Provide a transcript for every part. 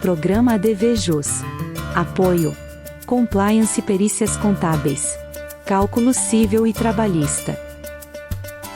Programa ADV Jus. Apoio. Compliance e Perícias Contábeis. Cálculo Civil e Trabalhista.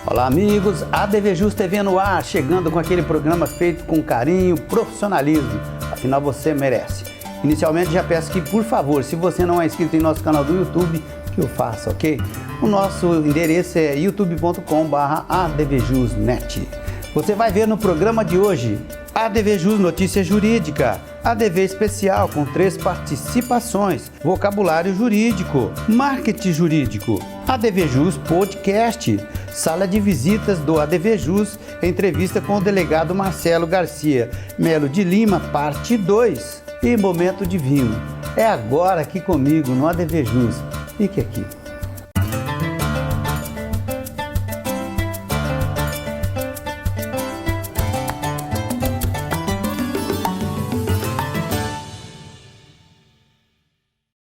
Olá amigos, ADV Jus TV no ar, chegando com aquele programa feito com carinho, profissionalismo, afinal você merece. Inicialmente já peço que, por favor, se você não é inscrito em nosso canal do YouTube, que o faça, ok? O nosso endereço é youtube.com/advjusnet. Você vai ver no programa de hoje ADV Jus Notícia Jurídica, ADV Especial com 3 participações, Vocabulário Jurídico, Marketing Jurídico, ADV Jus Podcast, Sala de Visitas do ADV Jus, entrevista com o delegado Marcelo Garcia Melo de Lima, parte 2 e Momento Divino. É agora aqui comigo no ADV Jus. Fique aqui.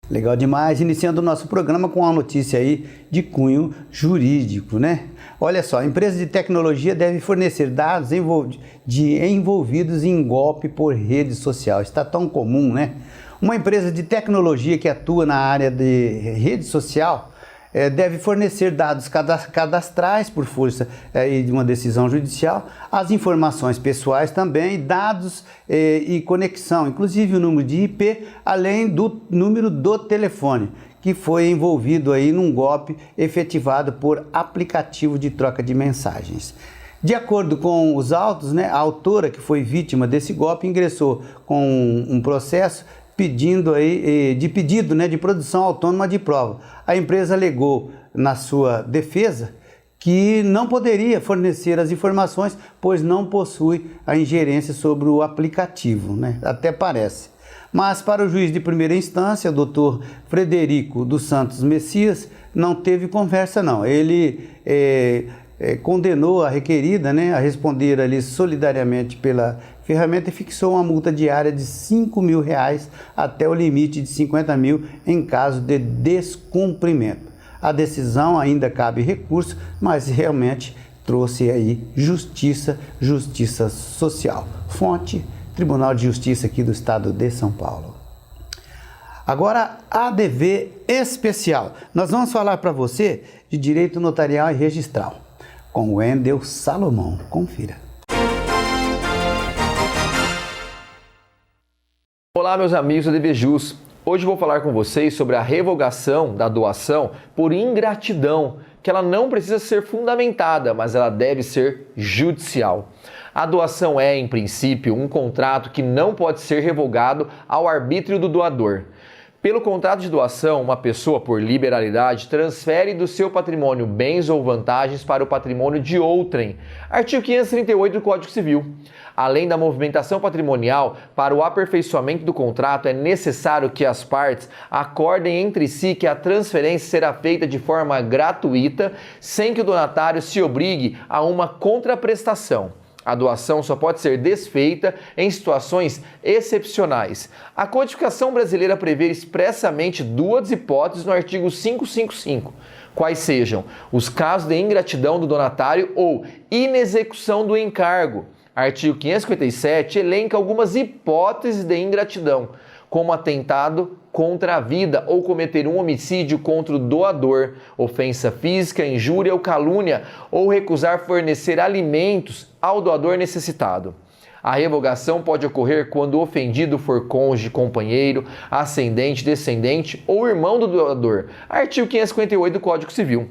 Legal demais, iniciando o nosso programa com uma notícia aí de cunho jurídico, né? Olha só, a empresa de tecnologia deve fornecer dados envolvidos em golpe por rede social. Está tão comum, né? Uma empresa de tecnologia que atua na área de rede social deve fornecer dados cadastrais por força de uma decisão judicial, as informações pessoais também, dados e conexão, inclusive o número de IP, além do número do telefone, que foi envolvido aí num golpe efetivado por aplicativo de troca de mensagens. De acordo com os autos, né, a autora que foi vítima desse golpe ingressou com um processo pedido de produção autônoma de prova. A empresa alegou na sua defesa que não poderia fornecer as informações, pois não possui a ingerência sobre o aplicativo, né? Até parece. Mas para o juiz de primeira instância, o doutor Frederico dos Santos Messias, não teve conversa não. Ele condenou a requerida, né, a responder ali solidariamente pela ferramenta e fixou uma multa diária de R$5.000 até o limite de 50 mil em caso de descumprimento. A decisão ainda cabe recurso, mas realmente trouxe aí justiça social. Fonte, Tribunal de Justiça aqui do Estado de São Paulo. Agora, ADV Especial. Nós vamos falar para você de direito notarial e registral com o Wendel Salomão. Confira. Olá meus amigos do ADV Jus. Hoje vou falar com vocês sobre a revogação da doação por ingratidão, que ela não precisa ser fundamentada, mas ela deve ser judicial. A doação é, em princípio, um contrato que não pode ser revogado ao arbítrio do doador. Pelo contrato de doação, uma pessoa, por liberalidade, transfere do seu patrimônio bens ou vantagens para o patrimônio de outrem. Artigo 538 do Código Civil. Além da movimentação patrimonial, para o aperfeiçoamento do contrato é necessário que as partes acordem entre si que a transferência será feita de forma gratuita, sem que o donatário se obrigue a uma contraprestação. A doação só pode ser desfeita em situações excepcionais. A Codificação Brasileira prevê expressamente 2 hipóteses no artigo 555, quais sejam os casos de ingratidão do donatário ou inexecução do encargo. Artigo 557 elenca algumas hipóteses de ingratidão, como atentado contra a vida ou cometer um homicídio contra o doador, ofensa física, injúria ou calúnia, ou recusar fornecer alimentos ao doador necessitado. A revogação pode ocorrer quando o ofendido for cônjuge, companheiro, ascendente, descendente ou irmão do doador. Artigo 558 do Código Civil.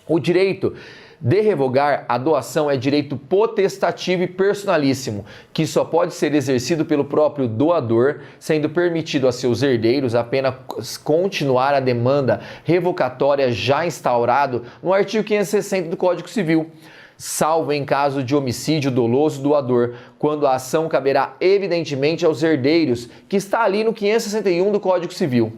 O direito de revogar a doação é direito potestativo e personalíssimo, que só pode ser exercido pelo próprio doador, sendo permitido a seus herdeiros apenas continuar a demanda revocatória já instaurado no artigo 560 do Código Civil, salvo em caso de homicídio doloso do doador, quando a ação caberá evidentemente aos herdeiros, que está ali no 561 do Código Civil.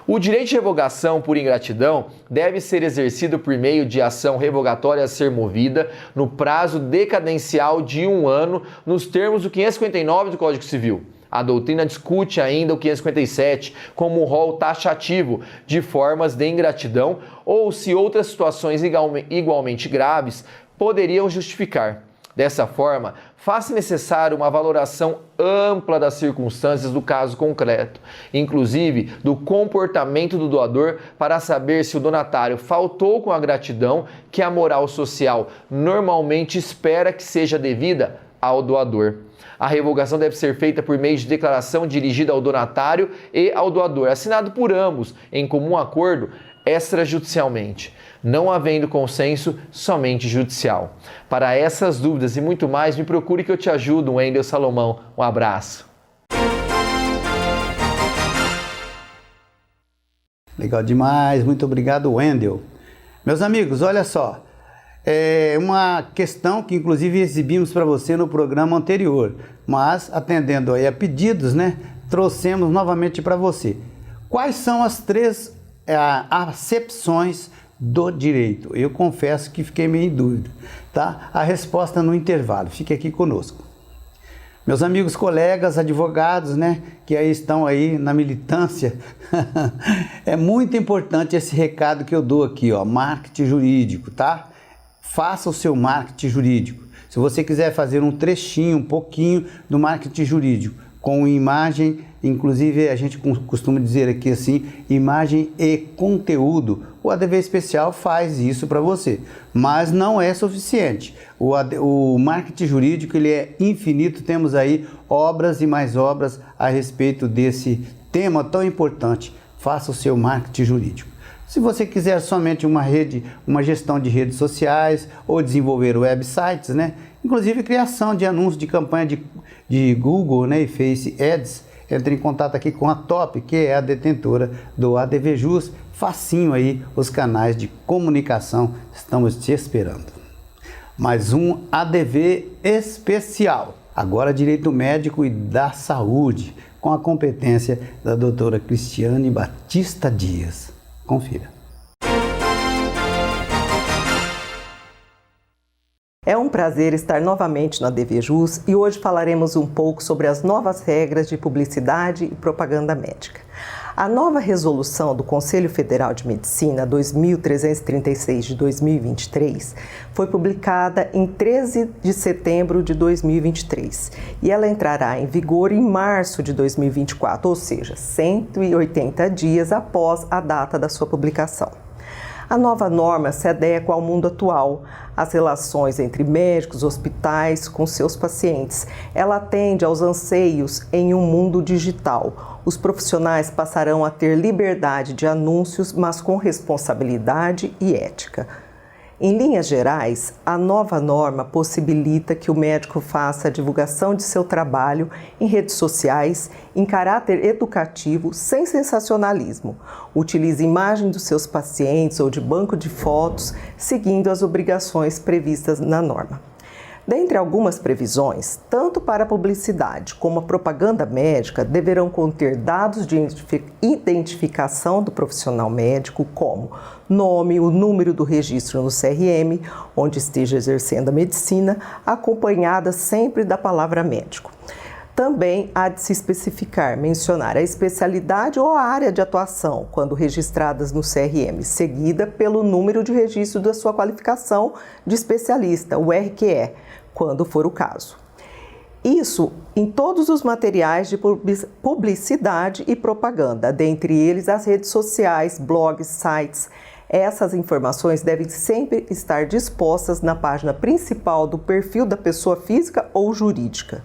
O direito de revogação por ingratidão deve ser exercido por meio de ação revogatória a ser movida no prazo decadencial de 1 ano, nos termos do 559 do Código Civil. A doutrina discute ainda o 557 como um rol taxativo de formas de ingratidão ou se outras situações igualmente graves poderiam justificar. Dessa forma, faz-se necessário uma valoração ampla das circunstâncias do caso concreto, inclusive do comportamento do doador, para saber se o donatário faltou com a gratidão que a moral social normalmente espera que seja devida ao doador. A revogação deve ser feita por meio de declaração dirigida ao donatário e ao doador, assinado por ambos em comum acordo extrajudicialmente, não havendo consenso somente judicial. Para essas dúvidas e muito mais, me procure que eu te ajudo, Wendel Salomão. Um abraço. Legal demais, muito obrigado, Wendel. Meus amigos, olha só, é uma questão que inclusive exibimos para você no programa anterior, mas atendendo aí a pedidos, né, trouxemos novamente para você. Quais são as três acepções do direito? Eu confesso que fiquei meio em dúvida, tá? A resposta no intervalo, fique aqui conosco. Meus amigos, colegas, advogados, né, que aí estão aí na militância, é muito importante esse recado que eu dou aqui, ó, marketing jurídico, tá? Faça o seu marketing jurídico. Se você quiser fazer um trechinho, um pouquinho do marketing jurídico, com imagem, inclusive a gente costuma dizer aqui assim, imagem e conteúdo, o ADV Especial faz isso para você, mas não é suficiente. O marketing jurídico ele é infinito, temos aí obras e mais obras a respeito desse tema tão importante. Faça o seu marketing jurídico. Se você quiser somente uma gestão de redes sociais ou desenvolver websites, né? Inclusive criação de anúncios de campanha de Google, né, e Face Ads, entre em contato aqui com a Top, que é a detentora do ADV Jus. Facinho aí os canais de comunicação, estamos te esperando. Mais um ADV especial, agora Direito Médico e da Saúde, com a competência da doutora Cristiane Batista Dias. Confira. É um prazer estar novamente no ADV Jus e hoje falaremos um pouco sobre as novas regras de publicidade e propaganda médica. A nova resolução do Conselho Federal de Medicina 2336 de 2023 foi publicada em 13 de setembro de 2023 e ela entrará em vigor em março de 2024, ou seja, 180 dias após a data da sua publicação. A nova norma se adequa ao mundo atual, às relações entre médicos, hospitais com seus pacientes. Ela atende aos anseios em um mundo digital. Os profissionais passarão a ter liberdade de anúncios, mas com responsabilidade e ética. Em linhas gerais, a nova norma possibilita que o médico faça a divulgação de seu trabalho em redes sociais em caráter educativo, sem sensacionalismo. Utilize imagem dos seus pacientes ou de banco de fotos, seguindo as obrigações previstas na norma. Dentre algumas previsões, tanto para a publicidade como a propaganda médica deverão conter dados de identificação do profissional médico, como nome, o número do registro no CRM, onde esteja exercendo a medicina, acompanhada sempre da palavra médico. Também há de se especificar, mencionar a especialidade ou a área de atuação, quando registradas no CRM, seguida pelo número de registro da sua qualificação de especialista, o RQE, quando for o caso. Isso em todos os materiais de publicidade e propaganda, dentre eles as redes sociais, blogs, sites. Essas informações devem sempre estar dispostas na página principal do perfil da pessoa física ou jurídica.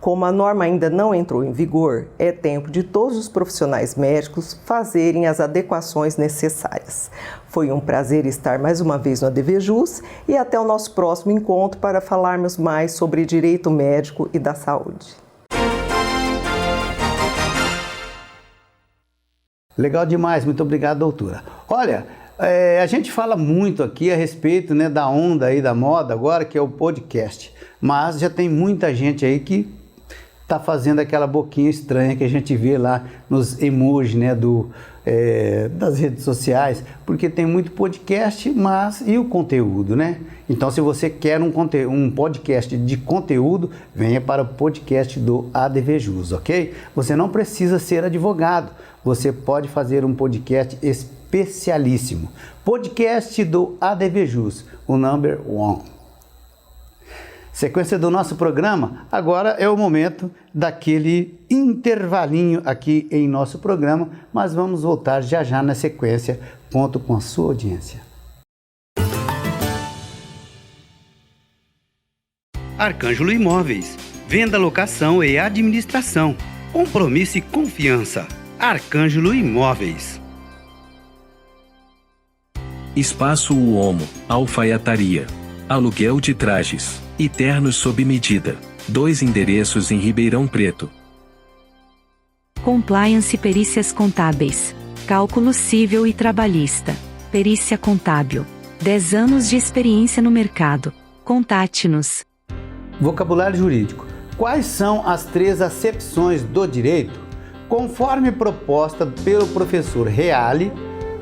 Como a norma ainda não entrou em vigor, é tempo de todos os profissionais médicos fazerem as adequações necessárias. Foi um prazer estar mais uma vez no ADV Jus e até o nosso próximo encontro para falarmos mais sobre direito médico e da saúde. Legal demais, muito obrigado, doutora. Olha, a gente fala muito aqui a respeito, né, da onda aí da moda agora, que é o podcast, mas já tem muita gente aí que está fazendo aquela boquinha estranha que a gente vê lá nos emojis, né, das redes sociais, porque tem muito podcast, mas e o conteúdo, né? Então, se você quer um podcast de conteúdo, venha para o podcast do ADV Jus, ok? Você não precisa ser advogado, você pode fazer um podcast especialíssimo. Podcast do ADV Jus, o number one. Sequência do nosso programa, agora é o momento daquele intervalinho aqui em nosso programa, mas vamos voltar já já na sequência. Conto com a sua audiência. Arcângelo Imóveis, venda, locação e administração. Compromisso e confiança. Arcângelo Imóveis. Espaço Uomo, alfaiataria, aluguel de trajes e ternos sob medida. 2 endereços em Ribeirão Preto. Compliance e perícias contábeis. Cálculo civil e trabalhista. Perícia contábil. 10 anos de experiência no mercado. Contate-nos. Vocabulário jurídico. Quais são as 3 acepções do direito? Conforme proposta pelo professor Reale,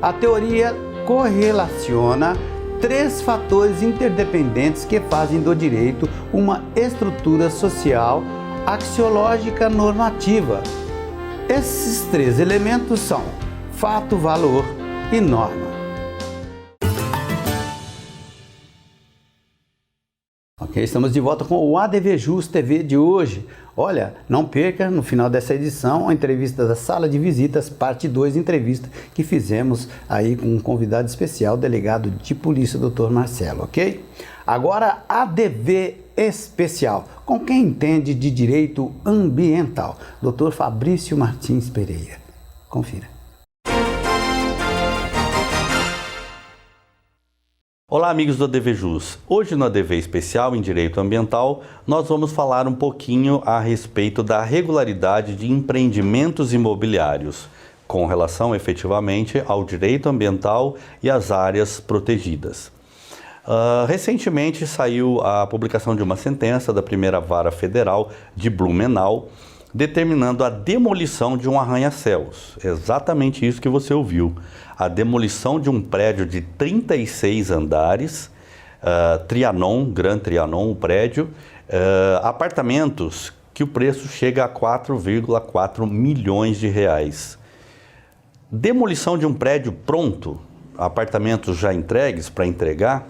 a teoria correlaciona 3 fatores interdependentes que fazem do direito uma estrutura social axiológica normativa. Esses 3 elementos são fato, valor e norma. Ok, estamos de volta com o ADV Jus TV de hoje. Olha, não perca no final dessa edição a entrevista da Sala de Visitas, parte 2, entrevista que fizemos aí com um convidado especial, delegado de polícia, Dr. Marcelo, ok? Agora, ADV Especial, com quem entende de direito ambiental, Dr. Fabrício Martins Pereira. Confira. Olá, amigos do ADV Jus. Hoje no ADV Especial em Direito Ambiental, nós vamos falar um pouquinho a respeito da regularidade de empreendimentos imobiliários, com relação efetivamente ao direito ambiental e às áreas protegidas. Recentemente saiu a publicação de uma sentença da Primeira Vara Federal de Blumenau, determinando a demolição de um arranha-céus. Exatamente isso que você ouviu. A demolição de um prédio de 36 andares, Gran Trianon, o prédio, apartamentos que o preço chega a 4,4 milhões de reais. Demolição de um prédio pronto, apartamentos já entregues para entregar,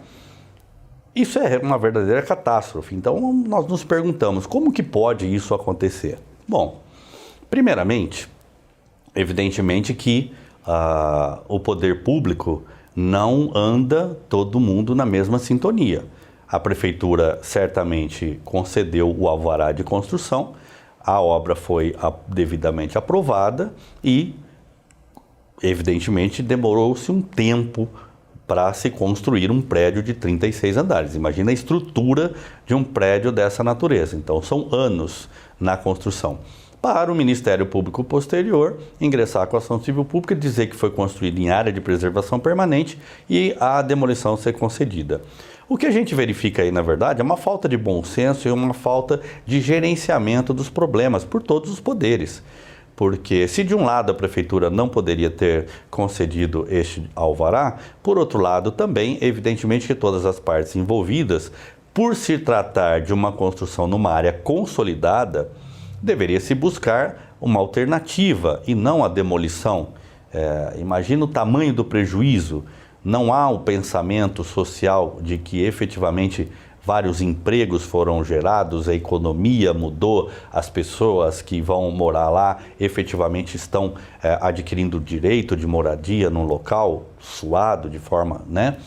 isso é uma verdadeira catástrofe. Então nós nos perguntamos, como que pode isso acontecer? Bom, primeiramente, evidentemente que o poder público não anda todo mundo na mesma sintonia. A prefeitura certamente concedeu o alvará de construção, a obra foi devidamente aprovada e, evidentemente, demorou-se um tempo para se construir um prédio de 36 andares. Imagina a estrutura de um prédio dessa natureza. Então, são anos na construção. Para o Ministério Público posterior ingressar com a ação civil pública e dizer que foi construído em área de preservação permanente e a demolição ser concedida. O que a gente verifica aí, na verdade, é uma falta de bom senso e uma falta de gerenciamento dos problemas por todos os poderes. Porque se de um lado a prefeitura não poderia ter concedido este alvará, por outro lado também, evidentemente que todas as partes envolvidas, por se tratar de uma construção numa área consolidada, deveria se buscar uma alternativa e não a demolição. Imagina o tamanho do prejuízo. Não há um pensamento social de que efetivamente vários empregos foram gerados, a economia mudou, as pessoas que vão morar lá efetivamente estão adquirindo o direito de moradia num local suado de forma, né?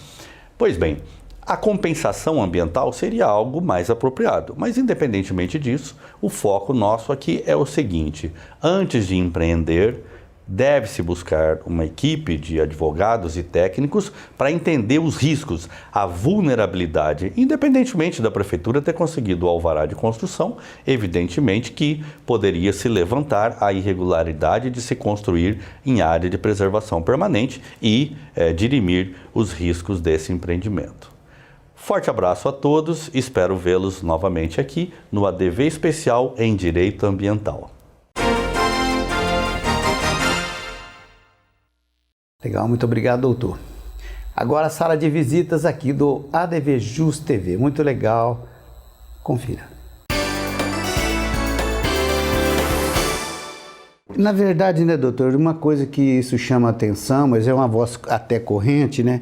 Pois bem, a compensação ambiental seria algo mais apropriado, mas independentemente disso, o foco nosso aqui é o seguinte: antes de empreender, deve-se buscar uma equipe de advogados e técnicos para entender os riscos, a vulnerabilidade, independentemente da prefeitura ter conseguido o alvará de construção, evidentemente que poderia se levantar a irregularidade de se construir em área de preservação permanente e dirimir os riscos desse empreendimento. Forte abraço a todos, espero vê-los novamente aqui no ADV Especial em Direito Ambiental. Legal, muito obrigado, doutor. Agora a sala de visitas aqui do ADV Jus TV, muito legal, confira. Na verdade, né, doutor, uma coisa que isso chama atenção, mas é uma voz até corrente, né,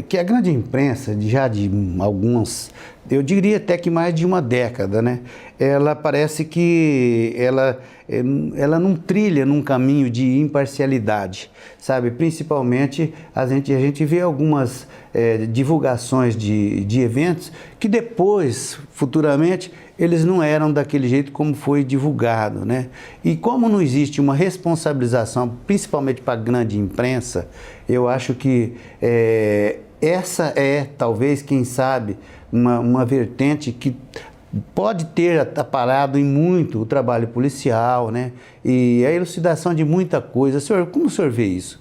que a grande imprensa, já de alguns, eu diria até que mais de uma década, né, ela parece que ela não trilha num caminho de imparcialidade, sabe? Principalmente a gente vê algumas divulgações de eventos que depois, futuramente, eles não eram daquele jeito como foi divulgado, né? E como não existe uma responsabilização, principalmente para a grande imprensa, eu acho que essa talvez, quem sabe, uma vertente que pode ter atrapalhado em muito o trabalho policial, né? E a elucidação de muita coisa. Senhor, como o senhor vê isso?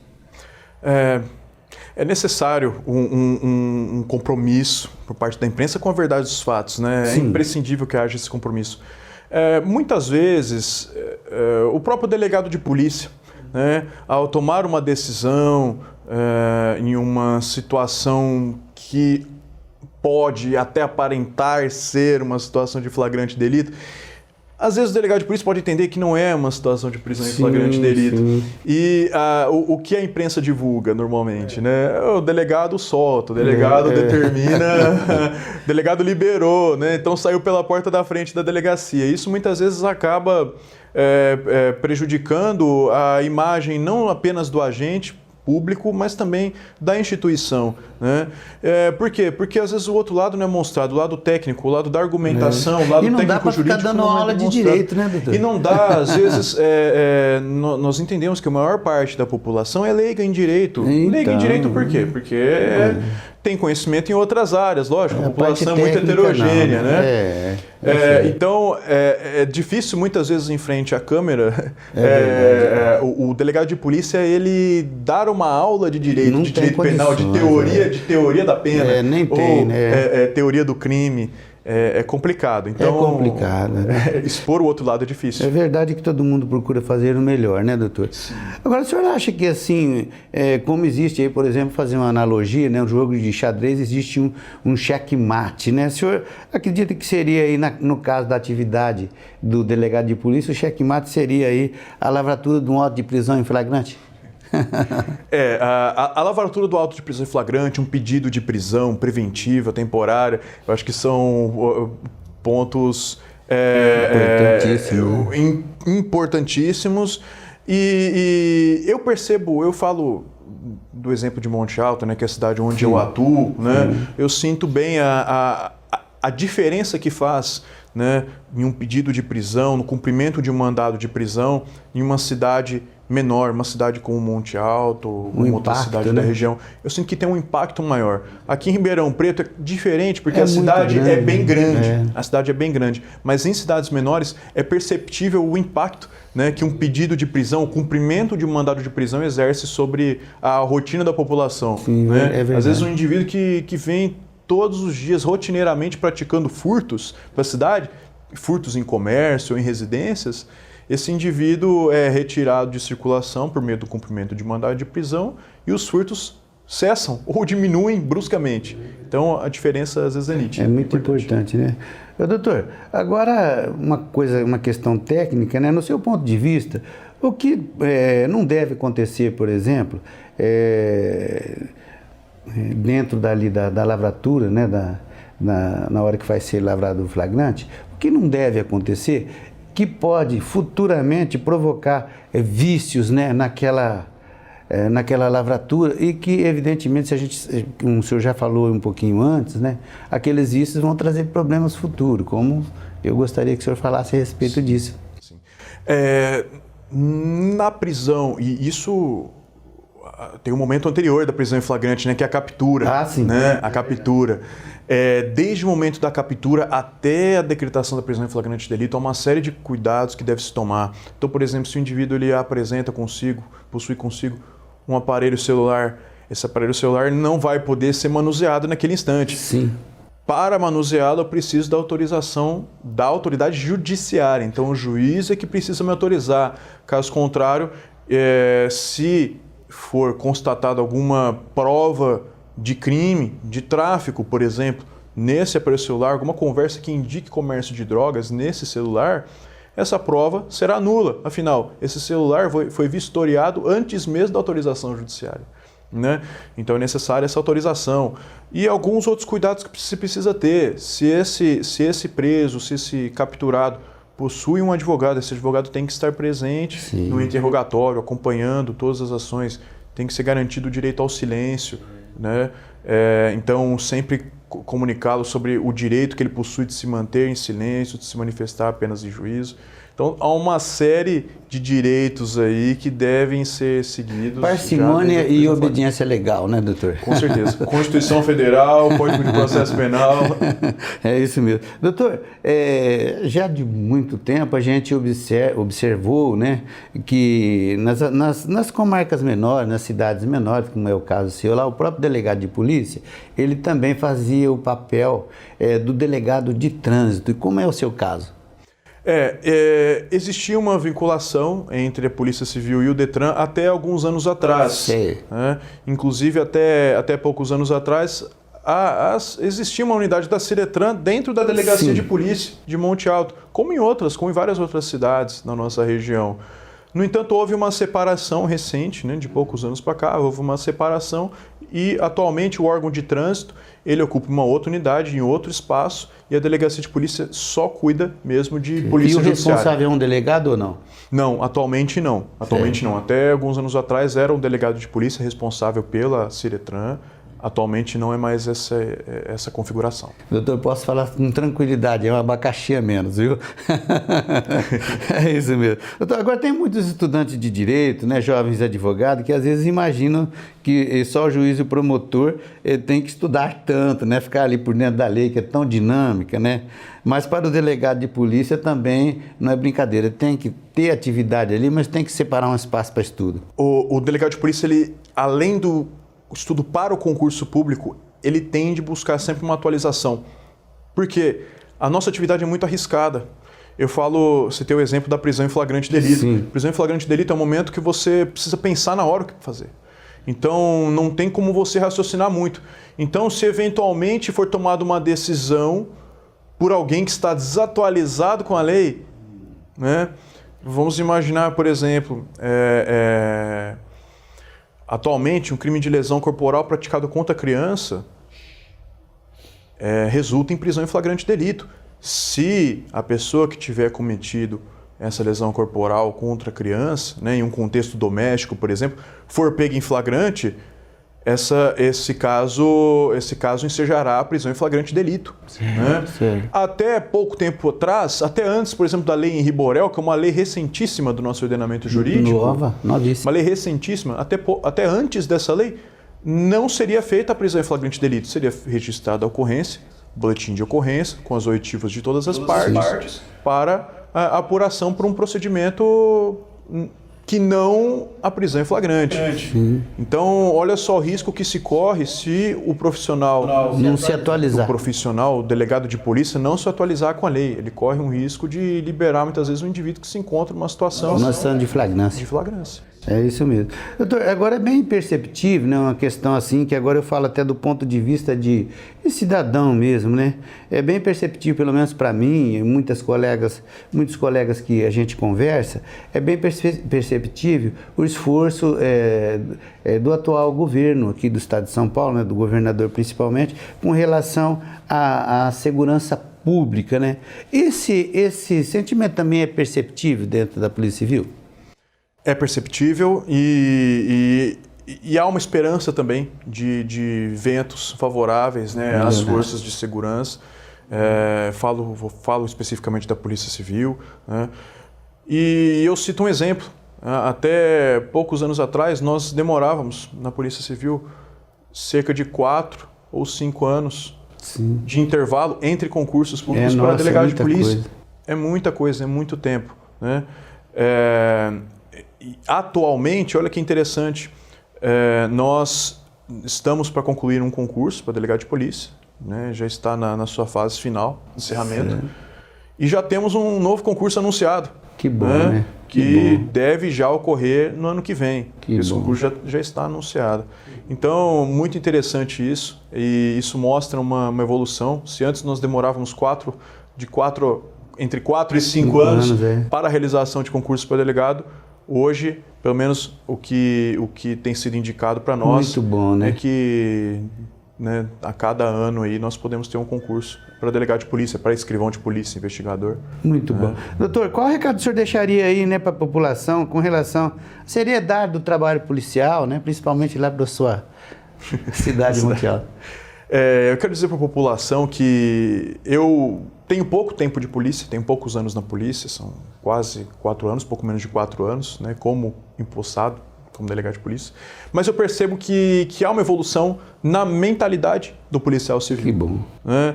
É necessário um compromisso por parte da imprensa com a verdade dos fatos, né? Sim. É imprescindível que haja esse compromisso. Muitas vezes, o próprio delegado de polícia, né, ao tomar uma decisão em uma situação que pode até aparentar ser uma situação de flagrante delito, às vezes o delegado de polícia pode entender que não é uma situação de prisão em flagrante delito. Sim. E o que a imprensa divulga normalmente, né? O delegado solta, o delegado determina, o delegado liberou, né? Então saiu pela porta da frente da delegacia. Isso muitas vezes acaba prejudicando a imagem não apenas do agente público, mas também da instituição, né? Por quê? Porque às vezes o outro lado não é mostrado, o lado técnico, o lado da argumentação, o lado técnico-jurídico. E não dá para ficar dando aula de direito, né, doutor? E não dá, às vezes, nós entendemos que a maior parte da população é leiga em direito. Então, leiga em direito por quê? Porque tem conhecimento em outras áreas, lógico, a população é muito heterogênea, né? Então, é difícil muitas vezes em frente à câmera o delegado de polícia ele dar uma aula de direito, de direito penal, de teoria da pena, nem tem, né? Teoria do crime. É complicado. Então, é complicado, né? Expor o outro lado é difícil. É verdade que todo mundo procura fazer o melhor, né, doutor? Sim. Agora, o senhor acha que, assim, como existe aí, por exemplo, fazer uma analogia, né, um jogo de xadrez, existe um checkmate, né? O senhor acredita que seria aí, no caso da atividade do delegado de polícia, o checkmate seria aí a lavratura de um auto de prisão em flagrante? A lavratura do auto de prisão em flagrante, um pedido de prisão preventiva, temporária, eu acho que são pontos importantíssimos. E eu percebo, eu falo do exemplo de Monte Alto, né, que é a cidade onde eu atuo, né, eu sinto bem a diferença que faz, né, em um pedido de prisão, no cumprimento de um mandado de prisão, em uma cidade menor, uma cidade como Monte Alto, uma outra cidade da região. Eu sinto que tem um impacto maior. Aqui em Ribeirão Preto é diferente, porque a cidade é bem grande. A cidade é bem grande. Mas em cidades menores é perceptível o impacto, né, que um pedido de prisão, o cumprimento de um mandado de prisão exerce sobre a rotina da população. Sim, né? Às vezes um indivíduo que vem todos os dias rotineiramente praticando furtos para a cidade, furtos em comércio ou em residências, esse indivíduo é retirado de circulação por meio do cumprimento de mandado de prisão e os furtos cessam ou diminuem bruscamente. Então a diferença às vezes é nítida. É muito importante, né? Doutor, agora uma questão técnica, né? No seu ponto de vista, o que não deve acontecer, por exemplo, dentro da lavratura, né? Na hora que vai ser lavrado o flagrante, o que não deve acontecer que pode futuramente provocar vícios, né, naquela lavratura e que, evidentemente, como o senhor já falou um pouquinho antes, né, aqueles vícios vão trazer problemas futuros, como eu gostaria que o senhor falasse a respeito disso. Sim. Na prisão, e isso tem um momento anterior da prisão em flagrante, né, que é a captura. Sim. Né, a captura. Desde o momento da captura até a decretação da prisão em flagrante de delito, há uma série de cuidados que deve se tomar. Então, por exemplo, se o indivíduo ele possui consigo um aparelho celular, esse aparelho celular não vai poder ser manuseado naquele instante. Sim. Para manuseá-lo, eu preciso da autorização da autoridade judiciária. Então, o juiz é que precisa me autorizar. Caso contrário, se for constatada alguma prova de crime, de tráfico, por exemplo, nesse aparelho celular, alguma conversa que indique comércio de drogas nesse celular, essa prova será nula. Afinal, esse celular foi vistoriado antes mesmo da autorização judiciária, né? Então é necessária essa autorização. E alguns outros cuidados que se precisa ter. Se esse preso, se esse capturado possui um advogado, esse advogado tem que estar presente no interrogatório, acompanhando todas as ações, tem que ser garantido o direito ao silêncio, né? Então, sempre comunicá-lo sobre o direito que ele possui de se manter em silêncio, de se manifestar apenas em juízo. Então, há uma série de direitos aí que devem ser seguidos. Parcimônia e obediência legal, né, doutor? Com certeza. Constituição Federal, Código de Processo Penal. É isso mesmo. Doutor, já de muito tempo a gente observou, né, que nas comarcas menores, nas cidades menores, como é o caso seu lá, o próprio delegado de polícia, ele também fazia o papel do delegado de trânsito. E como é o seu caso? Existia uma vinculação entre a Polícia Civil e o Detran até alguns anos atrás. Né? Inclusive, até poucos anos atrás, existia uma unidade da Ciretran dentro da Delegacia de Polícia de Monte Alto, como em várias outras cidades na nossa região. No entanto, houve uma separação recente, né, de poucos anos para cá, houve uma separação e atualmente o órgão de trânsito ele ocupa uma outra unidade em outro espaço e a Delegacia de Polícia só cuida mesmo de polícia judiciária. E o responsável é um delegado ou não? Não, atualmente não. Atualmente não. Até alguns anos atrás era um delegado de polícia responsável pela Ciretran. Atualmente não é mais essa configuração. Doutor, posso falar com tranquilidade, é um abacaxi a menos, viu? É isso mesmo. Doutor, agora tem muitos estudantes de direito, né, jovens advogados, que às vezes imaginam que só o juiz e o promotor tem que estudar tanto, né, ficar ali por dentro da lei, que é tão dinâmica, né? Mas para o delegado de polícia também não é brincadeira, tem que ter atividade ali, mas tem que separar um espaço para estudo. O delegado de polícia, ele, além do estudo para o concurso público, ele tem de buscar sempre uma atualização. Porque a nossa atividade é muito arriscada. Citei o exemplo da prisão em flagrante delito. Sim. Prisão em flagrante delito é um momento que você precisa pensar na hora o que fazer. Então, não tem como você raciocinar muito. Então, se eventualmente for tomada uma decisão por alguém que está desatualizado com a lei, né? Vamos imaginar, por exemplo, atualmente, um crime de lesão corporal praticado contra a criança resulta em prisão em flagrante delito. Se a pessoa que tiver cometido essa lesão corporal contra a criança, né, em um contexto doméstico, por exemplo, for pega em flagrante, esse caso ensejará a prisão em flagrante delito. Né? Até pouco tempo atrás, até antes, por exemplo, da lei Henri Borel, que é uma lei recentíssima do nosso ordenamento jurídico, novíssima. Uma lei recentíssima, até antes dessa lei, não seria feita a prisão em flagrante delito, seria registrada a ocorrência, boletim de ocorrência, com as oitivas de todas as partes, para a apuração por um procedimento que não a prisão em flagrante. Então, olha só o risco que se corre se o profissional não se atualizar. O profissional, o delegado de polícia, não se atualizar com a lei. Ele corre um risco de liberar, muitas vezes, um indivíduo que se encontra numa situação de flagrância. É isso mesmo. Doutor, agora é bem perceptível, né, uma questão assim, que agora eu falo até do ponto de vista de cidadão mesmo, né? É bem perceptível, pelo menos para mim, e muitos colegas que a gente conversa, é bem perceptível o esforço do atual governo aqui do estado de São Paulo, né, do governador principalmente, com relação à segurança pública, né? Esse sentimento também é perceptível dentro da Polícia Civil? É perceptível e há uma esperança também de ventos favoráveis, né, às forças de segurança. Falo especificamente da Polícia Civil. Né, e eu cito um exemplo. Até poucos anos atrás, nós demorávamos na Polícia Civil cerca de 4 ou 5 anos de intervalo entre concursos públicos para delegado de polícia. É muita coisa, é muito tempo. Né? Atualmente, olha que interessante, nós estamos para concluir um concurso para delegado de polícia, né? Já está na sua fase final, encerramento, e já temos um novo concurso anunciado. Que bom, né? Que deve já ocorrer no ano que vem. Esse concurso já está anunciado. Então, muito interessante isso, e isso mostra uma evolução. Se antes nós demorávamos 4 entre 4 e 5 anos é. para a realização de concursos para delegado. Hoje, pelo menos o que tem sido indicado para nós Muito bom, né? é que, né, a cada ano aí nós podemos ter um concurso para delegado de polícia, para escrivão de polícia, investigador. Muito bom. Doutor, qual recado o senhor deixaria aí, né, para a população com relação à seriedade do trabalho policial, né, principalmente lá para a sua cidade mundial? Eu quero dizer para a população que eu tenho pouco tempo de polícia, tenho poucos anos na polícia, são quase 4 anos, pouco menos de 4 anos, né, como empossado, como delegado de polícia. Mas eu percebo que há uma evolução na mentalidade do policial civil. Que bom. Né?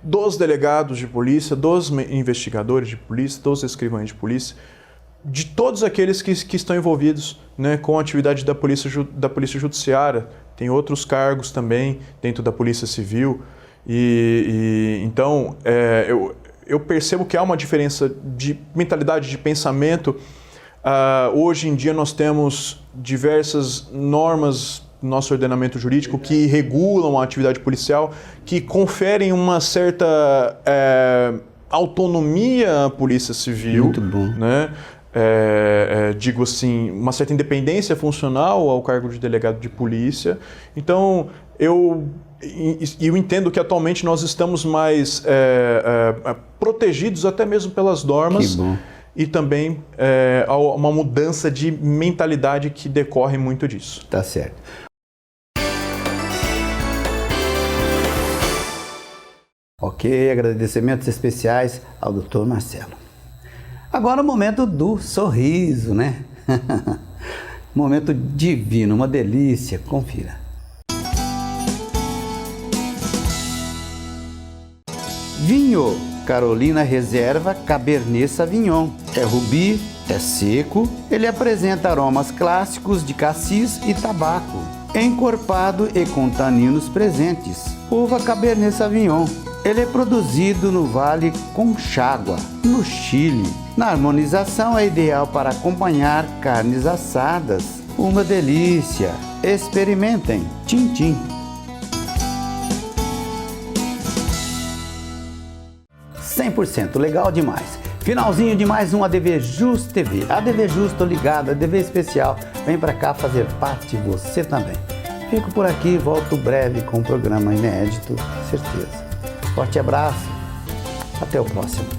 Dos delegados de polícia, dos investigadores de polícia, dos escrivães de polícia, de todos aqueles que estão envolvidos, né, com a atividade da polícia judiciária. Tem outros cargos também dentro da polícia civil. Então, eu percebo que há uma diferença de mentalidade, de pensamento. Hoje em dia nós temos diversas normas no nosso ordenamento jurídico que regulam a atividade policial, que conferem uma certa autonomia à polícia civil. Muito bom. Né? Digo assim, uma certa independência funcional ao cargo de delegado de polícia. Então, eu entendo que atualmente nós estamos mais protegidos até mesmo pelas normas. Que bom. E também uma mudança de mentalidade que decorre muito disso. Tá certo. Ok, agradecimentos especiais ao Dr. Marcelo. Agora o momento do sorriso, né? Momento divino, uma delícia, confira. Vinho Carolina Reserva Cabernet Sauvignon. É rubi, é seco, ele apresenta aromas clássicos de cassis e tabaco, encorpado e com taninos presentes. Uva Cabernet Sauvignon. Ele é produzido no Vale Conchagua, no Chile. Na harmonização é ideal para acompanhar carnes assadas. Uma delícia! Experimentem! Tchim, tchim! 100%, legal demais. Finalzinho de mais um ADV Just TV. ADV Justo ligado, ADV especial. Vem pra cá fazer parte você também. Fico por aqui, volto breve com um programa inédito, certeza. Forte abraço, até o próximo.